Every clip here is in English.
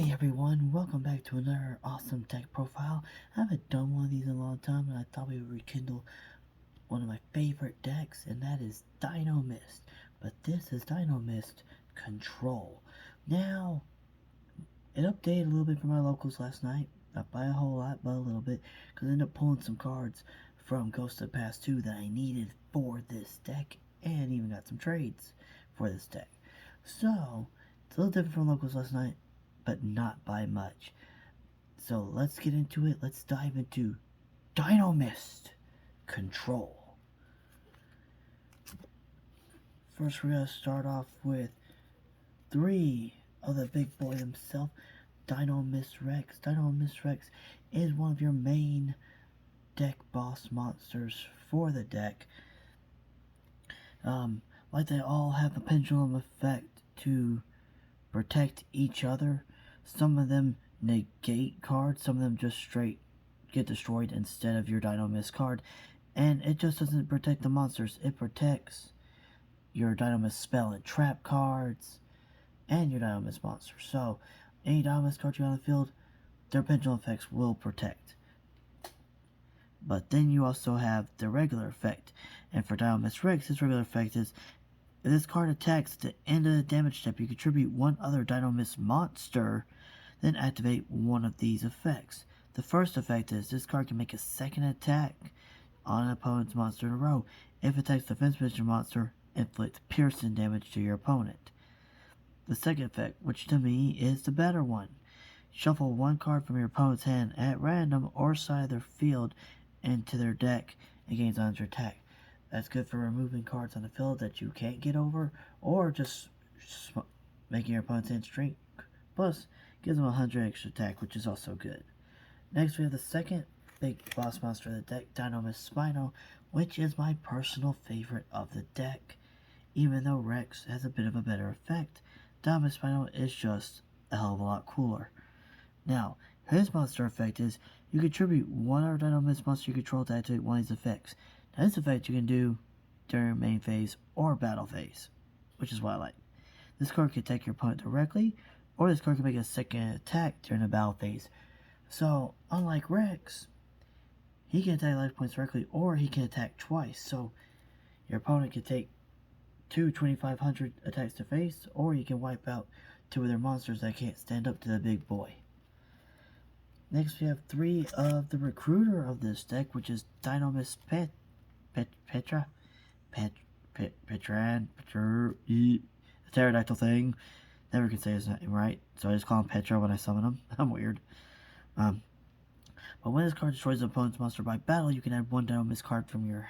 Hey everyone, welcome back to another awesome deck profile. I haven't done one of these in a long time, and I thought we would rekindle one of my favorite decks, and that is Dinomist. But this is Dinomist Control. Now, it updated a little bit for my locals last night. Not by a whole lot, but a little bit, because I ended up pulling some cards from Ghost of the Past 2 that I needed for this deck, and even got some trades for this deck. So, it's a little different from locals last night, but not by much. So let's get into it. Let's dive into Dinomist Control. First, we're going to start off with 3 of the big boy himself, Dinomist Rex. Dinomist Rex is one of your main deck boss monsters for the deck. Like they all have a pendulum effect to protect each other. Some of them negate cards, some of them just straight get destroyed instead of your Dinomist card. And it just doesn't protect the monsters, it protects your Dinomist spell and trap cards and your Dinomist monster. So any Dinomist card you have on the field, their pendulum effects will protect. But then you also have the regular effect. And for Dinomist Rex, his regular effect is if this card attacks at the end of the damage step, you contribute one other Dinomist monster, then activate one of these effects. The first effect is this card can make a second attack on an opponent's monster in a row. If it attacks the defense position monster, inflict piercing damage to your opponent. The second effect, which to me is the better one. Shuffle one card from your opponent's hand at random or side of their field into their deck and gains on your attack. That's good for removing cards on the field that you can't get over, or just making your opponent's hand shrink. Plus, gives them 100 extra attack, which is also good. Next, we have the second big boss monster of the deck, Dinomist Spino, which is my personal favorite of the deck. Even though Rex has a bit of a better effect, Dinomist Spino is just a hell of a lot cooler. Now, his monster effect is you contribute one other Dinomist monster you control to activate one of these effects. Now, this effect you can do during main phase or battle phase, which is what I like. This card can attack your opponent directly, or this card can make a second attack during the battle phase. So, unlike Rex, he can attack life points directly, or he can attack twice. So, your opponent can take 2 2500 attacks to face, or you can wipe out 2 of their monsters that can't stand up to the big boy. Next, we have 3 of the recruiter of this deck, which is Dinomist Petra, the pterodactyl thing. Never can say his name right, so I just call him Petra when I summon him. I'm weird. But when this card destroys an opponent's monster by battle, you can add one Dinomist card from your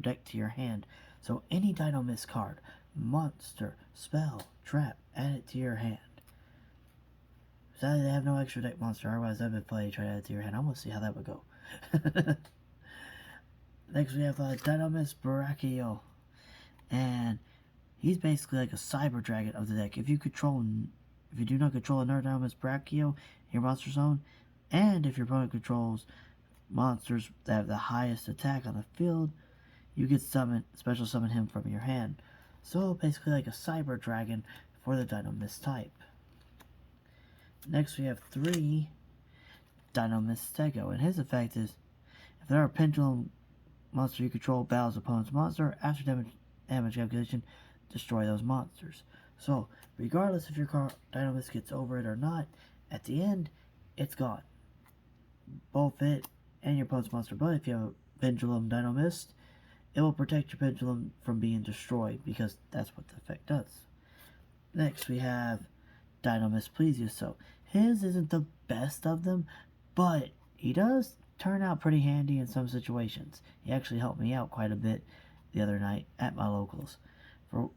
deck to your hand. So any Dinomist card, monster, spell, trap, add it to your hand. Sadly, they have no extra deck monster, otherwise I would play try to add it to your hand. I want to see how that would go. Next, we have Dinomist Brachio, and he's basically like a cyber dragon of the deck. If you do not control another Dinomist Brachio in your monster zone, and if your opponent controls monsters that have the highest attack on the field, you can special summon him from your hand. So basically like a cyber dragon for the Dinomist type. Next, we have 3 Dinomist Stego, and his effect is if there are pendulum monster you control battles opponent's monster, after damage calculation, destroy those monsters. So, regardless if your Dinomist gets over it or not, at the end, it's gone. Both it and your opponent's monster. But if you have a Pendulum Dinomist, it will protect your Pendulum from being destroyed, because that's what the effect does. Next, we have Dinomist Plesiosaur. His isn't the best of them, but he does turn out pretty handy in some situations. He actually helped me out quite a bit the other night at my locals. For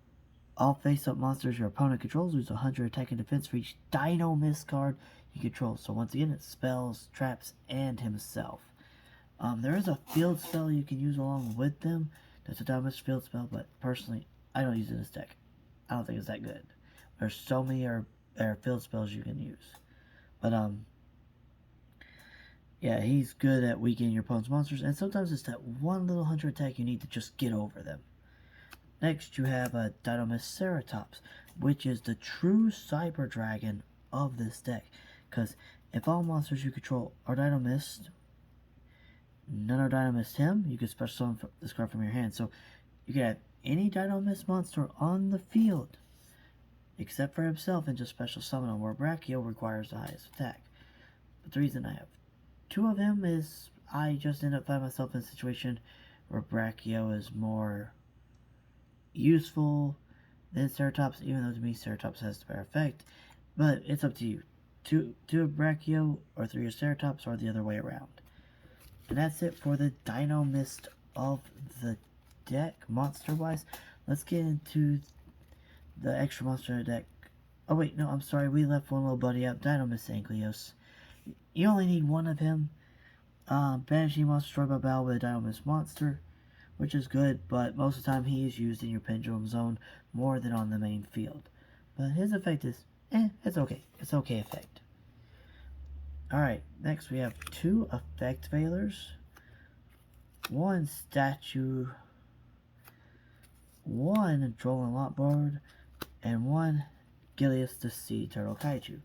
all face-up monsters your opponent controls, lose 100 attack and defense for each Dinomist card you control. So once again, it's spells, traps, and himself. There is a field spell you can use along with them. That's a Dinomist field spell, but personally, I don't use it in this deck. I don't think it's that good. There's so many other field spells you can use. But, yeah, he's good at weakening your opponent's monsters, and sometimes it's that one little 100 attack you need to just get over them. Next, you have a Dinomist Ceratops, which is the true cyber dragon of this deck. Because if all monsters you control are Dinomist, none are Dinomist him, you can special summon this card from your hand. So you can have any Dinomist monster on the field, except for himself, and just special summon him, where Brachio requires the highest attack. But the reason I have two of him is I just end up finding myself in a situation where Brachio is more useful than Ceratops, even though to me Ceratops has the better effect. But it's up to you. Two of Brachio or three of Ceratops, or the other way around. And that's it for the Dinomist of the deck, monster-wise. Let's get into the extra monster in the deck. Oh wait, no, I'm sorry, we left one little buddy out, Dinomist CHAAOS. You only need one of him. Banishing monster destroyed by battle with a Dinomist monster, which is good, but most of the time he is used in your pendulum zone more than on the main field. But his effect is, it's okay. It's okay effect. Alright, next we have two effect veilers, one statue, one Drolling Lockboard, and one Gilius the Sea Turtle Kaiju.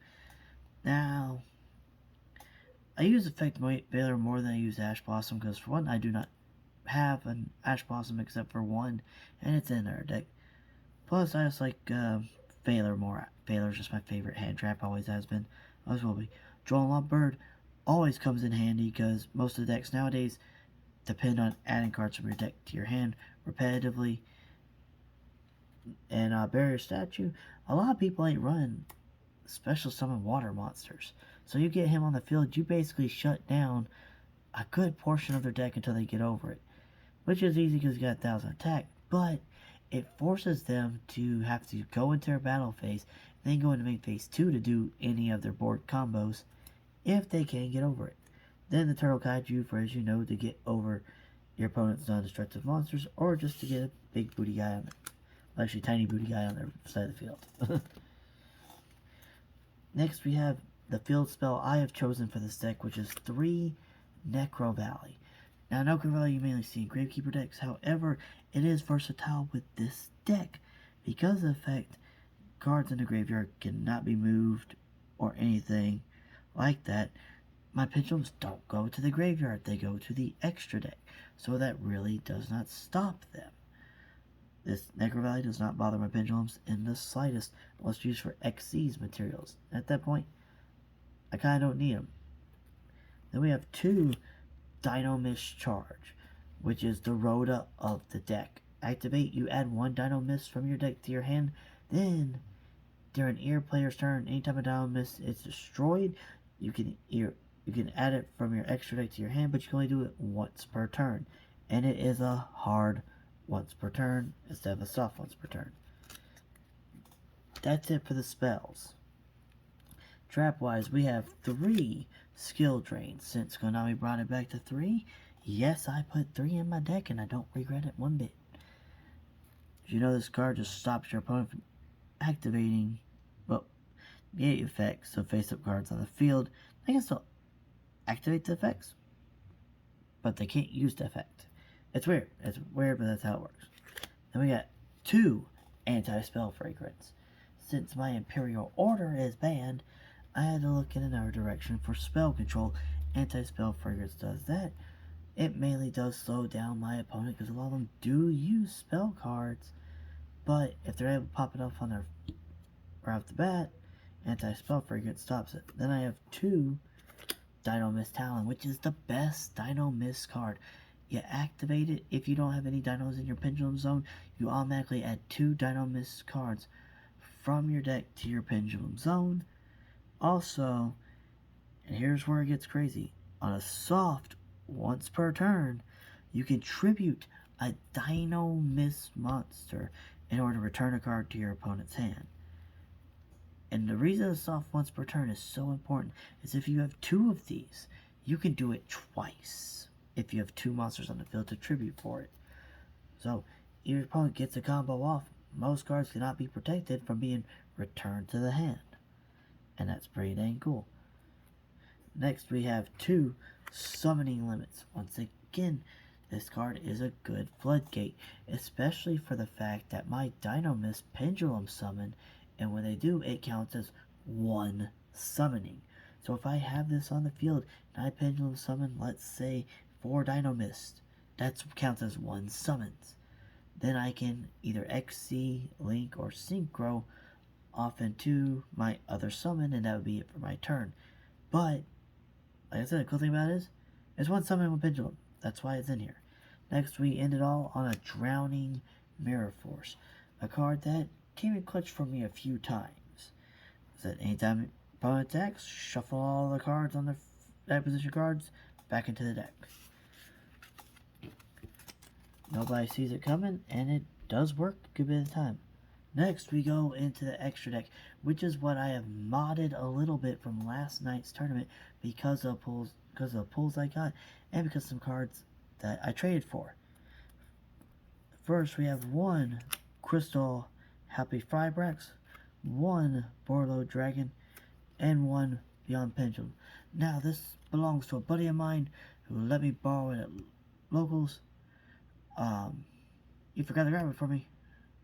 Now, I use Effect Veiler more than I use Ash Blossom, because for one, I do not have an Ash Blossom except for one, and it's in our deck. Plus, I just like Veiler more. Veiler's just my favorite hand trap, always has been, always will be. Drolling Lockbird always comes in handy, because most of the decks nowadays depend on adding cards from your deck to your hand repetitively. And Barrier Statue, a lot of people ain't running special summon water monsters. So you get him on the field, you basically shut down a good portion of their deck until they get over it. Which is easy because you got 1,000 attack, but it forces them to have to go into their battle phase, and then go into main phase 2 to do any of their board combos, if they can get over it. Then the Turtle Kaiju for, as you know, to get over your opponent's non-destructive monsters, or just to get a big booty guy on it. Well, actually, tiny booty guy on their side of the field. Next, we have the field spell I have chosen for this deck, which is 3 Necro Valley. Now, Necro Valley you mainly see in Gravekeeper decks, however, it is versatile with this deck. Because of the effect, cards in the graveyard cannot be moved, or anything like that. My pendulums don't go to the graveyard, they go to the extra deck, so that really does not stop them. This Necro Valley does not bother my pendulums in the slightest, unless used for XC's materials. At that point, I kind of don't need them. Then we have 2 Dinomist Charge, which is the Rhoda of the deck. Activate, you add 1 Dinomist from your deck to your hand, then during ear player's turn, anytime a Dinomist is destroyed, you can add it from your extra deck to your hand, but you can only do it once per turn. And it is a hard once per turn instead of a soft once per turn. That's it for the spells. Trap-wise, we have 3 skill drains. Since Konami brought it back to 3, yes, I put 3 in my deck and I don't regret it one bit. You know, this card just stops your opponent from activating, well, the effects, so face-up cards on the field. They can still activate the effects, but they can't use the effect. It's weird, but that's how it works. Then we got 2 Anti-Spell Fragrance. Since my Imperial Order is banned, I had to look in another direction for spell control. Anti-Spell Fragrance does that. It mainly does slow down my opponent, because a lot of them do use spell cards, but if they're able to pop it off on their right off the bat, Anti-Spell Fragrance stops it. Then I have 2 Dinomist Talon, which is the best Dinomist card. You activate it. If you don't have any dinos in your pendulum zone, you automatically add 2 Dinomist cards from your deck to your pendulum zone. Also, and here's where it gets crazy, on a soft once per turn, you can tribute a Dinomist monster in order to return a card to your opponent's hand. And the reason a soft once per turn is so important is if you have 2 of these, you can do it twice if you have 2 monsters on the field to tribute for it. So, if your opponent gets a combo off, most cards cannot be protected from being returned to the hand. And that's pretty dang cool. Next, we have 2 Summoning Limits. Once again, this card is a good floodgate, especially for the fact that my Dinomist pendulum summon, and when they do, it counts as one summoning. So if I have this on the field and I pendulum summon, let's say 4 Dinomist, that counts as 1 summons. Then I can either XC, Link, or Synchro off into my other summon, and that would be it for my turn. But, like I said, the cool thing about it is, it's 1 summon, 1 pendulum. That's why it's in here. Next, we end it all on a Drowning Mirror Force, a card that came in clutch for me a few times. So that anytime opponent attacks, shuffle all the cards on the deck position cards back into the deck. Nobody sees it coming, and it does work a good bit of the time. Next, we go into the extra deck, which is what I have modded a little bit from last night's tournament because of the pulls I got, and because of some cards that I traded for. First, we have 1 Crystal Happy Fibrax, 1 Borlo Dragon, and 1 Beyond Pendulum. Now, this belongs to a buddy of mine who let me borrow it at locals. He forgot to grab it for me.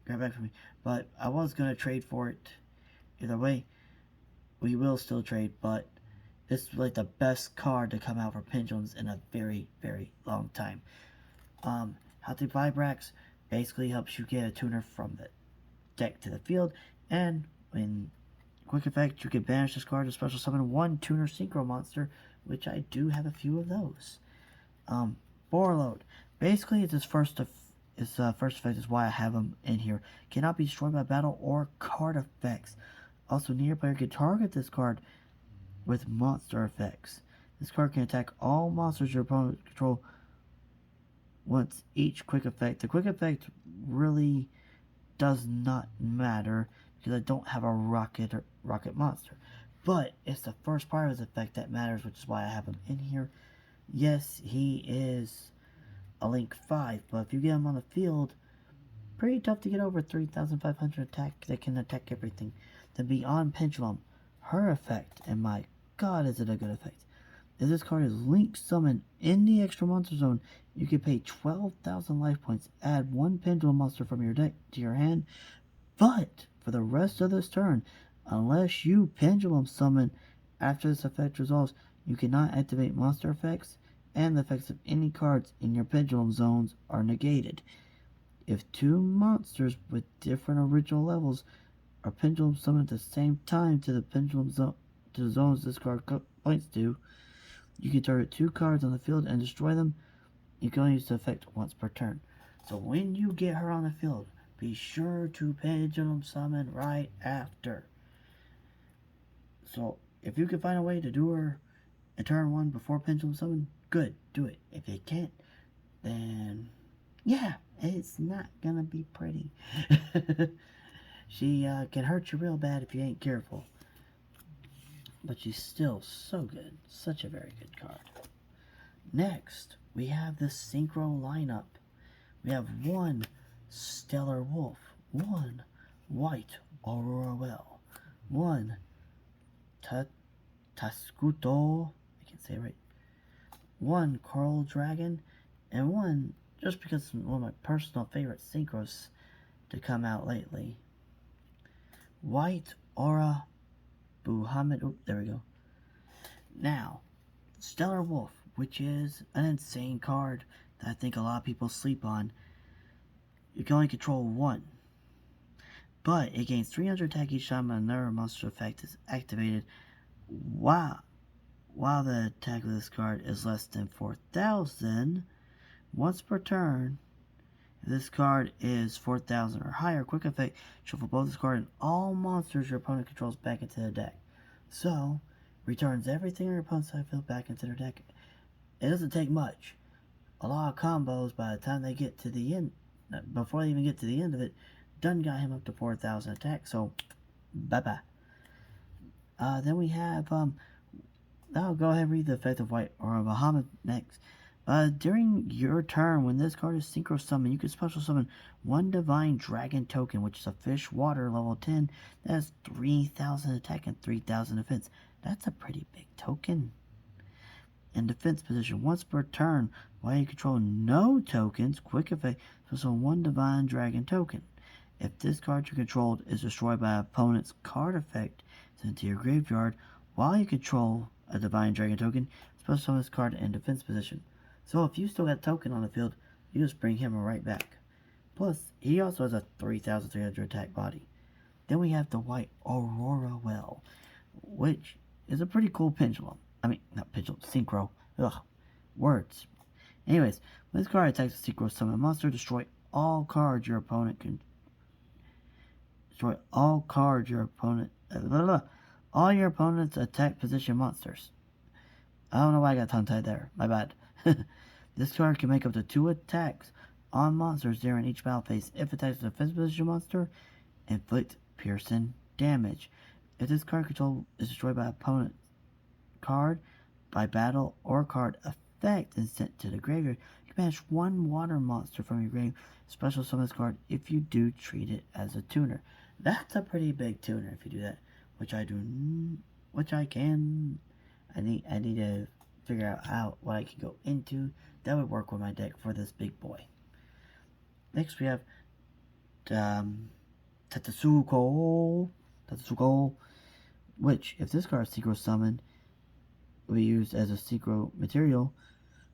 Grab it back for me. But I was going to trade for it. Either way, we will still trade, but this is like the best card to come out for pendulums in a very, very long time. Healthy Vibrax basically helps you get a tuner from the deck to the field, and in quick effect, you can banish this card to special summon 1 tuner synchro monster, which I do have a few of those. Borload. Basically, it's his first effect is why I have him in here. Cannot be destroyed by battle or card effects. Also, neither player can target this card with monster effects. This card can attack all monsters your opponent control once each quick effect. The quick effect really does not matter because I don't have a rocket monster. But it's the first part of his effect that matters, which is why I have him in here. Yes, he is a Link 5, but if you get him on the field, pretty tough to get over 3,500 attack that can attack everything. Then Beyond Pendulum, her effect, and my god is it a good effect. If this card is Link summoned in the extra monster zone, you can pay 12,000 life points, add 1 pendulum monster from your deck to your hand, but for the rest of this turn, unless you pendulum summon after this effect resolves, you cannot activate monster effects, and the effects of any cards in your pendulum zones are negated. If 2 monsters with different original levels are pendulum summoned at the same time to the pendulum zone to the zones this card points to, you can target 2 cards on the field and destroy them. You can only use the effect once per turn. So when you get her on the field, be sure to pendulum summon right after. So if you can find a way to do her in turn 1 before pendulum summon, good, do it. If you can't, then yeah, it's not gonna be pretty. She can hurt you real bad if you ain't careful. But she's still so good. Such a very good card. Next, we have the Synchro lineup. We have 1 Stellar Wolf, 1 White Aurora Well, 1 Taskuto, I can't say it right, 1 Coral Dragon, and 1, just because it's one of my personal favorite synchros to come out lately, White Aura Buhamid. Oh, there we go. Now, Stellar Wolf, which is an insane card that I think a lot of people sleep on. You can only control 1, but it gains 300 attack each time another monster effect is activated. While the attack of this card is less than 4,000 once per turn. If this card is 4,000 or higher, quick effect, shuffle both this card and all monsters your opponent controls back into the deck. So, returns everything on your opponent's side field back into their deck. It doesn't take much. A lot of combos by the time they get to the end, before they even get to the end of it, done got him up to 4,000 attack, so bye-bye. Then we have, I'll go ahead and read the effect of White or Bahamut next. During your turn, when this card is synchro summoned, you can special summon 1 Divine Dragon token, which is a fish water level 10 that has 3,000 attack and 3,000 defense. That's a pretty big token. In defense position, once per turn, while you control no tokens, quick effect, special 1 Divine Dragon token. If this card you controlled is destroyed by an opponent's card effect, sent to your graveyard while you control a Divine Dragon token. Special summon this card in defense position. So if you still got a token on the field, you just bring him right back. Plus, he also has a 3,300 attack body. Then we have the white Aurora Well, which is a pretty cool pendulum. I mean, not pendulum, Synchro. Ugh, words. Anyways, when this card attacks a Synchro summon monster, destroy all cards your opponent can. Destroy all cards your opponent. All your opponent's attack position monsters. I don't know why I got tongue-tied there. My bad. This card can make up to 2 attacks on monsters during each battle phase. If attacks a defense position monster, inflict piercing damage. If this card control is destroyed by opponent card, by battle, or card effect and sent to the graveyard, you can banish 1 water monster from your grave. Special summon this card if you do treat it as a tuner. That's a pretty big tuner if you do that, which I do, which I can. I need to figure out what I can go into that would work with my deck for this big boy. Next we have Tetsuko, which, if this card is Synchro summoned, will be used as a Synchro material.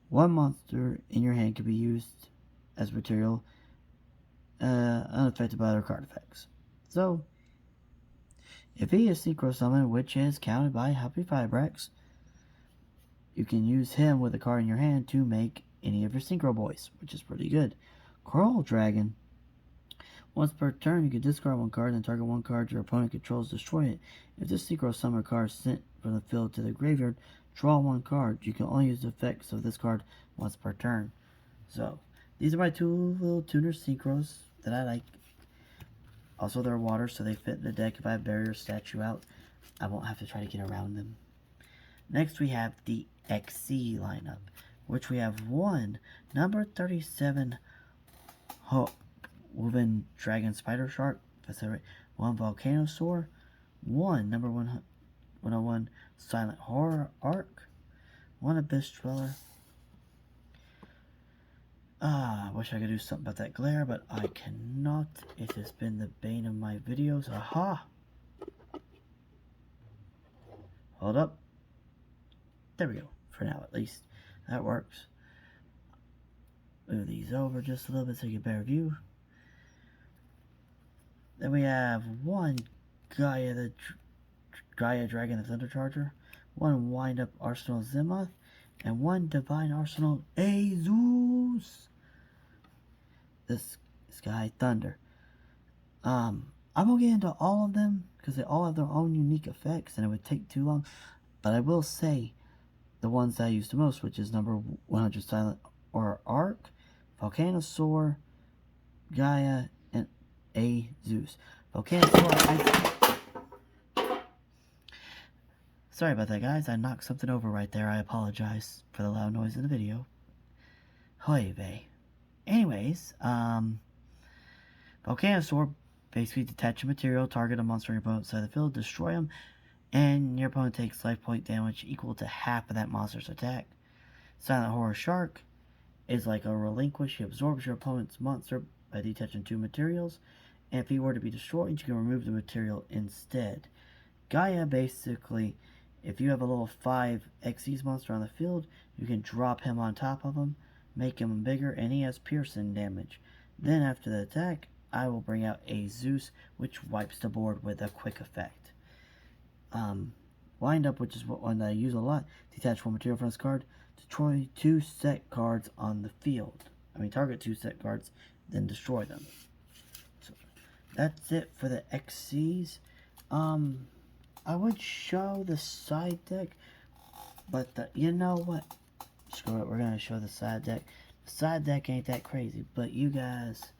1 monster in your hand can be used as material, unaffected by other card effects. So, if he is Synchro summoned, which is counted by Happy Fibrax, you can use him with a card in your hand to make any of your Synchro boys, which is pretty good. Coral Dragon. Once per turn, you can discard 1 card and target 1 card your opponent controls, destroy it. If this Synchro Summoner card is sent from the field to the graveyard, draw 1 card. You can only use the effects of this card once per turn. So, these are my 2 little tuner Synchros that I like. Also, they're water, so they fit in the deck. If I have barrier statue out, I won't have to try to get around them. Next, we have the XC lineup, which we have 1 number 37 Woven Dragon Spider Shark, if I said right, 1 Volcanosaur, 1 number 101 Silent Horror Arc, 1 Abyss Dweller. I wish I could do something about that glare, but I cannot. It has been the bane of my videos. Aha! Hold up. There we go. For now, at least. That works. Move these over just a little bit so you get a better view. Then we have 1 Gaia Dragon the Thunder Charger, 1 Wind Up Arsenal Zimuth, and 1 Divine Arsenal Azus. This Sky Thunder. I'm gonna get into all of them because they all have their own unique effects and it would take too long. But I will say the ones that I use the most, which is number 100 Silent or Arc, Volcanosaur, Gaia, and Azus. Volcanosaur, sorry about that, guys. I knocked something over right there. I apologize for the loud noise in the video. Hooey vey. Anyways, Volcanosaur, basically detach a material, target a monster on your opponent's side of the field, destroy them, and your opponent takes life point damage equal to half of that monster's attack. Silent Horror Shark is like a relinquish. He absorbs your opponent's monster by detaching 2 materials, and if he were to be destroyed, you can remove the material instead. Gaia, basically, if you have a level 5 Xyz monster on the field, you can drop him on top of him, make him bigger, and he has piercing damage. Then after the attack, I will bring out Azus, which wipes the board with a quick effect. Wind Up, which is one that I use a lot. Detach 1 material from this card. Destroy 2 set cards on the field. Target 2 set cards, then destroy them. So that's it for the XCs. I would show the side deck, but you know what? Screw it, we're gonna show the side deck. The side deck ain't that crazy, but you guys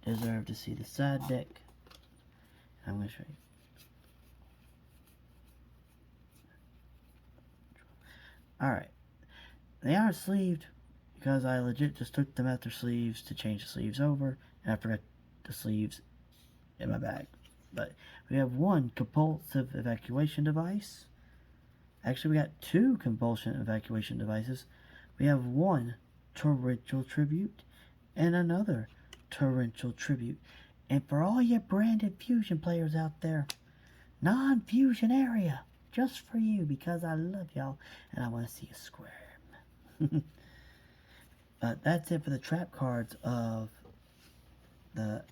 deserve to see the side deck. I'm gonna show you. Alright. They aren't sleeved because I legit just took them out their sleeves to change the sleeves over, and I forgot the sleeves in my bag. But we have 1 compulsive evacuation device. Actually, we got 2 compulsion evacuation devices. We have 1 torrential tribute and another torrential tribute. And for all you branded fusion players out there, non-fusion area just for you because I love y'all and I want to see you squirm. That's it for the trap cards of the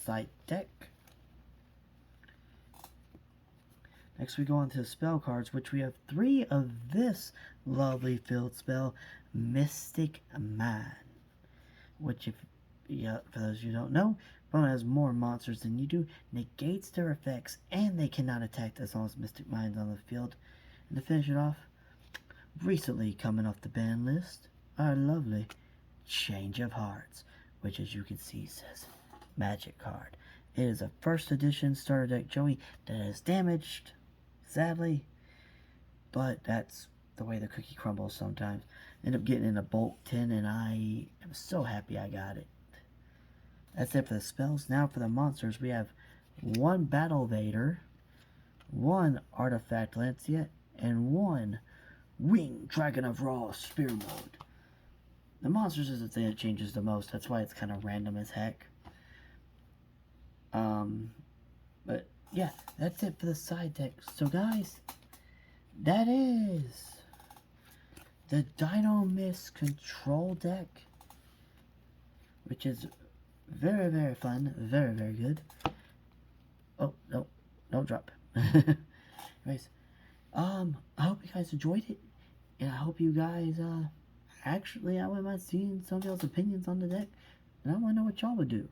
site deck. Next we go on to the spell cards, which we have 3 of this lovely field spell, Mystic Mind. Which, if for those who don't know, opponent has more monsters than you do, negates their effects, and they cannot attack as long as Mystic Mind's on the field. And to finish it off, recently coming off the ban list, our lovely Change of Hearts, which as you can see says Magic card. It is a first edition starter deck Joey that is damaged, sadly, but that's the way the cookie crumbles sometimes. End up getting in a bulk 10 and I am so happy I got it. That's it for the spells. Now for the monsters, we have 1 Battle Vader, 1 Artifact Lancia, and 1 Winged Dragon of Raw Spear Mode. The monsters is the thing that changes the most. That's why it's kind of random as heck. But yeah, that's it for the side deck. So guys, that is the Dinomist Control deck, which is very, very fun, very, very good. Oh, no, don't drop. Anyways, I hope you guys enjoyed it, and I hope you guys, actually, I wouldn't mind seeing some of y'all's opinions on the deck, and I want to know what y'all would do.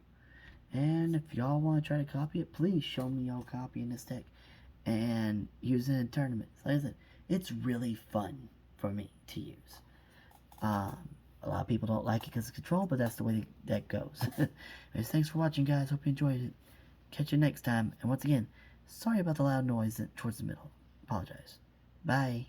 And if y'all want to try to copy it, please show me y'all copying this deck and use it in tournaments. Like I said, it's really fun for me to use. A lot of people don't like it because of control, but that's the way that goes. Anyways, thanks for watching, guys. Hope you enjoyed it. Catch you next time. And once again, sorry about the loud noise towards the middle. Apologize. Bye.